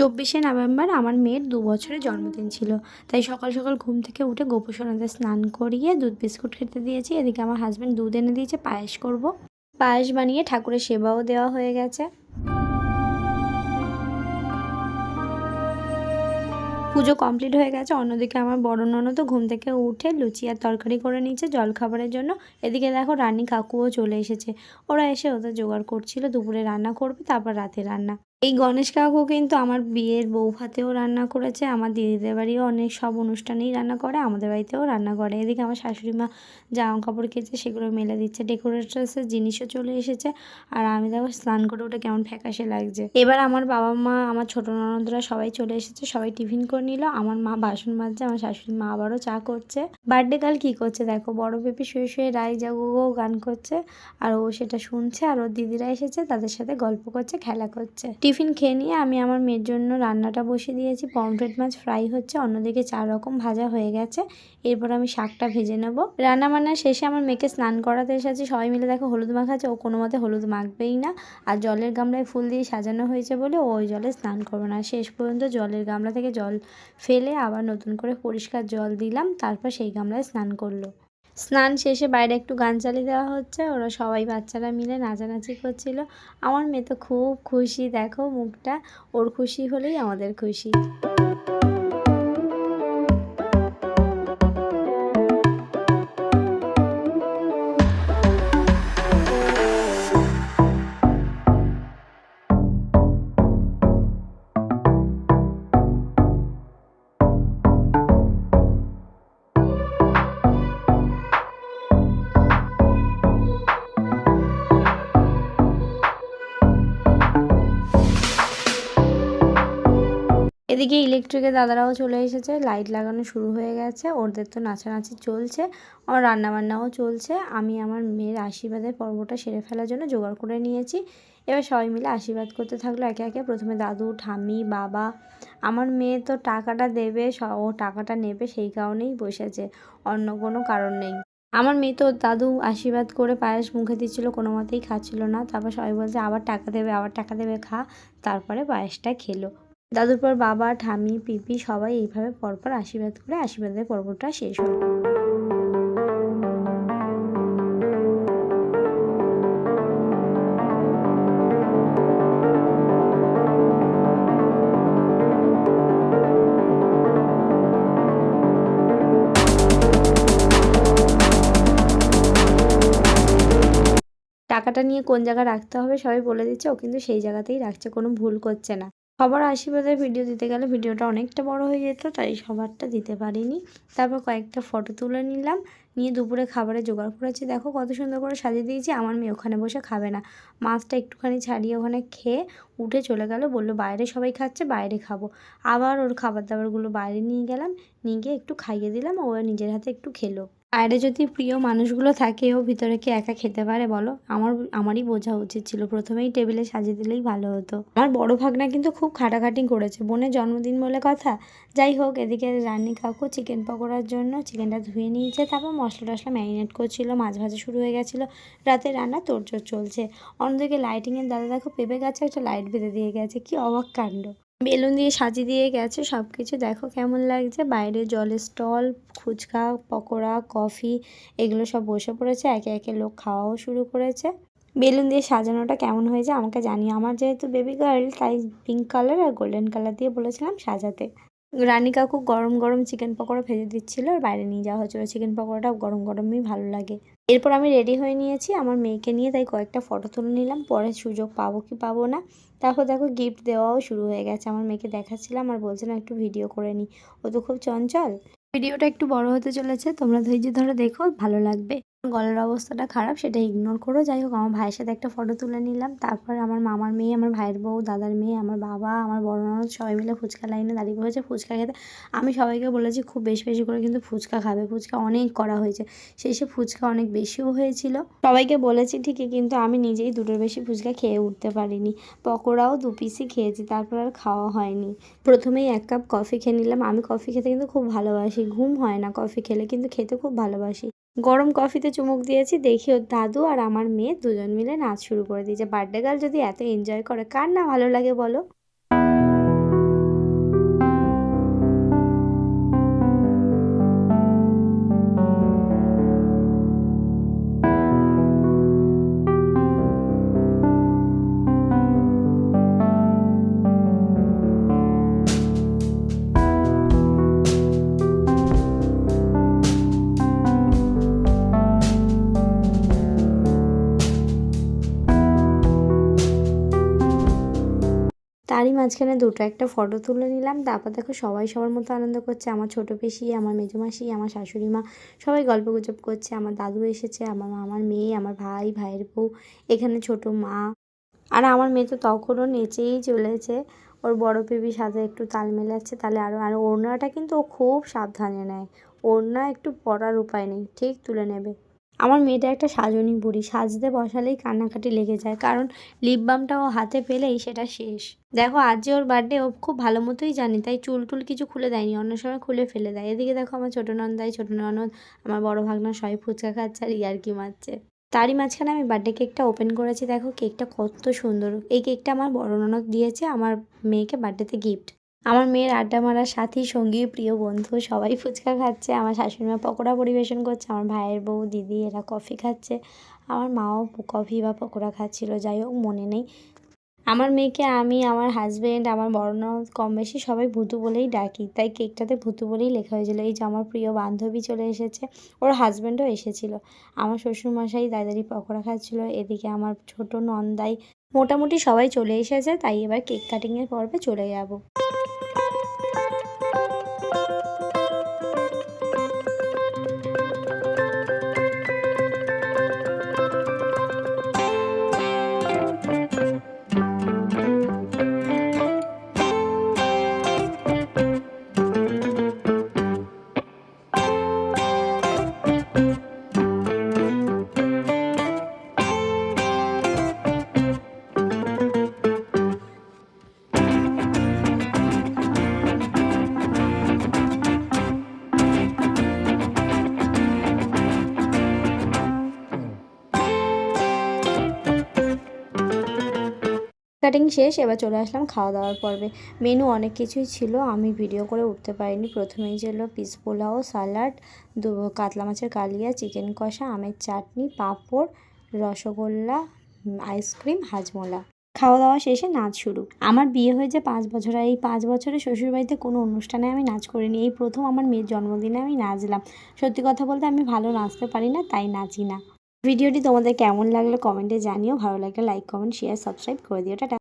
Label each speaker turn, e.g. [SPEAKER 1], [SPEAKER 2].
[SPEAKER 1] 24শে November আমার মেয়ের 2 বছরের জন্মদিন ছিল। তাই সকাল সকাল ঘুম থেকে উঠে গোপুসোনাদের স্নান করিয়ে দুধ বিস্কুট খেতে দিয়েছি। এদিকে আমার হাজব্যান্ড দুধ এনে দিয়েছে, পায়েস করব। পায়েস বানিয়ে ঠাকুরের সেবাও দেওয়া হয়ে গেছে। পুজো কমপ্লিট হয়ে গেছে। অন্যদিকে আমার বড় ননদ তো ঘুম থেকে উঠে লুচি আর তরকারি করে নিয়েছে জলখাবারের জন্য। এদিকে দেখো রানী কাকুও চলে এসেছে। ওরা এসে ওদের জোগাড় করছিল, দুপুরে রান্না করবে, তারপর রাতে রান্না। এই গণেশ কাকু কিন্তু আমার বিয়ের বউ ভাতেও রান্না করেছে, আমার দিদিদের বাড়িও অনেক সব অনুষ্ঠানেই রান্না করে, আমাদের বাড়িতেও রান্না করে। এদিকে আমার শাশুড়ি মা জামা কাপড় কেচে সেগুলো মেলে দিচ্ছে, ডেকোরেটরসের জিনিসও চলে এসেছে। আর আমি দেখো স্নান করে ওটা কেমন ফ্যাকাশে লাগছে। এবার আমার বাবা মা, আমার ছোট ননদরা সবাই চলে এসেছে, সবাই টিফিন করে নিল। আমার মা বাসন মাজছে, আমার শাশুড়ি মা আবারও চা করছে। বার্থডে গার্ল কী করছে দেখো, বড় পেপি শুয়ে শুয়ে রাই জাগো গান করছে, আর ও সেটা শুনছে। আর ওর দিদিরা এসেছে, তাদের সাথে গল্প করছে, খেলা করছে। টিফিন খেয়ে নিয়ে আমি আমার মেয়ের জন্য রান্নাটা বসিয়ে দিয়েছি। পমফ্রেট মাছ ফ্রাই হচ্ছে, অন্যদিকে 4 রকম ভাজা হয়ে গেছে। এরপর আমি শাকটা ভেজে নেব। রান্না বান্না শেষে আমার মেয়েকে স্নান করাতে এসেছি। সবাই মিলে দেখো হলুদ মাখাচ্ছে, ও কোনো মতে হলুদ মাখবেই না। আর জলের গামলায় ফুল দিয়ে সাজানো হয়েছে বলে ওই জলে স্নান করবে না। শেষ পর্যন্ত জলের গামলা থেকে জল ফেলে আবার নতুন করে পরিষ্কার জল দিলাম, তারপর সেই গামলায় স্নান করলো। স্নান শেষে বাইরে একটু গান চালিয়ে দেওয়া হচ্ছে, ওরা সবাই বাচ্চারা মিলে নাচানাচি করছিল। আমার মেয়ে তো খুব খুশি, দেখো মুখটা, ওর খুশি হলেই আমাদের খুশি। এদিকে ইলেকট্রিকের দাদারাও চলে এসেছে, লাইট লাগানো শুরু হয়ে গেছে, ওদের তো নাচানাচি চলছে, আর রান্নাবান্নাও চলছে। আমি আমার মেয়ের আশীর্বাদের পর্বটা সেরে ফেলার জন্য জোগাড় করে নিয়েছি। এবার সবাই মিলে আশীর্বাদ করতে থাকলো একে একে। প্রথমে দাদু, ঠাম্মি, বাবা। আমার মেয়ে তো টাকাটা দেবে, ও টাকাটা নেবে সেই কারণেই বসেছে, অন্য কোনো কারণ নেই। আমার মেয়ে তো দাদু আশীর্বাদ করে পায়েস মুখে দিচ্ছিল, কোনো মতেই খাচ্ছিল না। তারপর সবাই বলছে আবার টাকা দেবে, আবার টাকা দেবে, খা। তারপরে পায়েসটা খেলো। দাদুর পর বাবা, ঠাম্মি, পিপি সবাই এইভাবে পরপর আশীর্বাদ করে আশীর্বাদের পর্বটা শেষ হলো। টাকাটা নিয়ে কোন জায়গায় রাখতে হবে সবাই বলে দিচ্ছে, ও কিন্তু সেই জায়গাতেই রাখছে, কোনো ভুল করছে না। সবার আশীর্বাদের ভিডিও দিতে গেলে ভিডিওটা অনেকটা বড় হয়ে যেত, তাই সবারটা দিতে পারিনি। তারপর কয়েকটা ফটো তুলে নিলাম, নিয়ে দুপুরে খাবারের জোগাড় করেছি। দেখো কত সুন্দর করে সাজিয়ে দিয়েছি। আমার মেয়ে ওখানে বসে খাবে না, মাছটা একটুখানি ছাড়িয়ে ওখানে খেয়ে উঠে চলে গেল, বললো বাইরে সবাই খাচ্ছে, বাইরে খাবো। আবার ওর খাবার দাবারগুলো বাইরে নিয়ে গেলাম, নিয়ে গিয়ে একটু খাইয়ে দিলাম, ও নিজের হাতে একটু খেলো। বাইরে যদি প্রিয় মানুষগুলো থাকে, ও ভিতরে কি একা খেতে পারে বলো? আমারই বোঝা উচিত ছিল, প্রথমেই টেবিলে সাজিয়ে দিলেই ভালো হতো। আমার বড় ভাগনা কিন্তু খুব খাটাখাটি করেছে, বোনের জন্মদিন বলে কথা। যাই হোক, এদিকে রানী কাকু চিকেন পকোড়ার জন্য চিকেনটা ধুয়ে নিয়েছে, তারপর মশলা টশলা ম্যারিনেট করছিল, মাছ ভাজা শুরু হয়ে গেছিলো, রাতে রান্না তোড়জোড় চলছে। অন্যদিকে লাইটিংয়ের দাদা দেখো পেঁপে গাছে একটা লাইট বেঁধে দিয়ে গেছে, কি অবাক কাণ্ড। বেলুন দিয়ে সাজিয়ে দিয়ে গেছে সব কিছু, দেখো কেমন লাগছে। বাইরে জলের স্টল, ফুচকা, পকোড়া, কফি এগুলো সব বসে পড়েছে, একে একে লোক খাওয়াও শুরু করেছে। বেলুন দিয়ে সাজানোটা কেমন হয়েছে আমাকে জানিও। আমার যেহেতু বেবি গার্ল, তাই পিঙ্ক কালার আর গোল্ডেন কালার দিয়ে বলেছিলাম সাজাতে। রানী কাকু গরম গরম চিকেন পকোড়া ভেজে দিচ্ছিল, আর বাইরে নিয়ে যাওয়া হচ্ছিলো। চিকেন পকোড়াটা গরম গরমই ভালো লাগে। এরপর আমি রেডি হয়ে নিয়েছি আমার মেয়েকে নিয়ে, তাই কয়েকটা ফটো তুলে নিলাম, পরে সুযোগ পাবো কি পাবো না। তারপর দেখো গিফট দেওয়াও শুরু হয়ে গেছে। আমার মেয়েকে দেখাচ্ছিলাম আর বলছিলাম একটু ভিডিও করে নিই, ও তো খুব চঞ্চল। ভিডিওটা একটু বড় হতে চলেছে, তোমরা ধৈর্য ধরে দেখো, ভালো লাগবে। গলার অবস্থাটা খারাপ, সেটা ইগনোর করো। যাই হোক, আমার ভাইয়ের সাথে একটা ফটো তুলে নিলাম। তারপর আমার মামার মেয়ে, আমার ভাইয়ের বউ, দাদার মেয়ে, আমার বাবা, আমার বড় ননদ সবাই মিলে ফুচকা লাইনে দাঁড়িয়ে পড়েছে ফুচকা খেতে। আমি সবাইকে বলেছি খুব বেশি বেশি করে কিন্তু ফুচকা খাবে, ফুচকা অনেক করা হয়েছে। শেষে ফুচকা অনেক বেশিও হয়েছিল। সবাইকে বলেছি ঠিকই, কিন্তু আমি নিজেই 2টোর বেশি ফুচকা খেয়ে উঠতে পারিনি। পকোড়াও 2 পিসই খেয়েছি, তারপর আর খাওয়া হয়নি। প্রথমেই 1 কাপ কফি খেয়ে নিলাম। আমি কফি খেতে কিন্তু খুব ভালোবাসি, ঘুম হয় না কফি খেলে, কিন্তু খেতে খুব ভালোবাসি। গরম কফিতে চুমুক দিয়েছি, দেখি ওর দাদু আর আমার মেয়ে দুজন মিলে নাচ শুরু করে দিয়েছে। বার্থডে গার্ল যদি এত এনজয় করে, কার না ভালো লাগে বলো? মাঝখানে দুটো একটা ফটো তুলে নিলাম। তারপর দেখো সবাই সবার মতো আনন্দ করছে। আমার ছোটো পিসি, আমার মেজো মাসি, আমার শাশুড়ি মা সবাই গল্পগুজব করছে। আমার দাদু এসেছে, আমার মামার মেয়ে, আমার ভাই, ভাইয়ের বউ, এখানে ছোটো মা। আর আমার মেয়ে তো তখনও নেচেই চলেছে। ওর বড় বেবির সাথে একটু তাল মেলাচ্ছে, তাহলে আর ওড়নাটা কিন্তু ও খুব সাবধানে নেয়। ওড়না একটু পরার উপায় নেই, ঠিক তুলে নেবে। আমার মেয়েটা একটা সাজনি বুড়ি, সাজতে বসালেই কান্নাকাটি লেগে যায়, কারণ লিপ বামটা ও হাতে পেলেই সেটা শেষ। দেখো আজ যে ওর বার্থডে, ও খুব ভালো মতোই জানি, তাই চুল টুল কিছু খুলে দেয়নি, অন্য সময় খুলে ফেলে দেয়। এদিকে দেখো আমার ছোটো নন্দাই, ছোটো ননদ, আমার বড় ভাগনা সবাই ফুচকা খাচ্ছে আর ইয়ার্কি মারছে। তারই মাঝখানে আমি বার্থডে কেকটা ওপেন করেছি। দেখো কেকটা কত সুন্দর। এই কেকটা আমার বড় ননদ দিয়েছে আমার মেয়েকে বার্থডেতে গিফট। আমার মেয়ের আড্ডা মারার সাথী, সঙ্গী, প্রিয় বন্ধু সবাই ফুচকা খাচ্ছে। আমার শাশুড়িমা পকোড়া পরিবেশন করছে, আমার ভাইয়ের বউ, দিদি এরা কফি খাচ্ছে, আমার মাও কফি বা পকোড়া খাচ্ছিল, যাই হোক মনে নেই। আমার মেয়েকে আমি, আমার হাজব্যান্ড, আমার বড় ননদ কম বেশি সবাই ভুতু বলেই ডাকি, তাই কেকটাতে ভুতু বলেই লেখা হয়েছিল। এই যে আমার প্রিয় বান্ধবী চলে এসেছে, ওর হাজব্যান্ডও এসেছিলো। আমার শ্বশুরমশাই দাদারি পকোড়া খাচ্ছিলো, এদিকে আমার ছোটো নন্দাই, মোটামুটি সবাই চলে এসেছে। তাই এবার কেক কাটিংয়ের পর্বে চলে যাব। কাটিং শেষ, এবার চলে আসলাম খাওয়া দাওয়ার পর্বে। মেনু অনেক কিছুই ছিল, আমি ভিডিও করে উঠতে পারিনি। প্রথমেই ছিল পিস পোলাও, সালাড, কাতলা মাছের কালিয়া, চিকেন কষা, আমের চাটনি, পাঁপড়, রসগোল্লা, আইসক্রিম, হাজমোলা। খাওয়া দাওয়া শেষে নাচ শুরু। আমার বিয়ে হয়েছে 5 বছর, আর এই 5 বছরে শ্বশুরবাড়িতে কোনো অনুষ্ঠানে আমি নাচ করিনি। এই প্রথম আমার মেয়ের জন্মদিনে আমি নাচলাম। সত্যি কথা বলতে আমি ভালো নাচতে পারি না, তাই নাচি না। ভিডিওটি তোমাদের কেমন লাগলো কমেন্টে জানিও। ভালো লাগলে লাইক, কমেন্ট, শেয়ার, সাবস্ক্রাইব করে দিও। টাটা।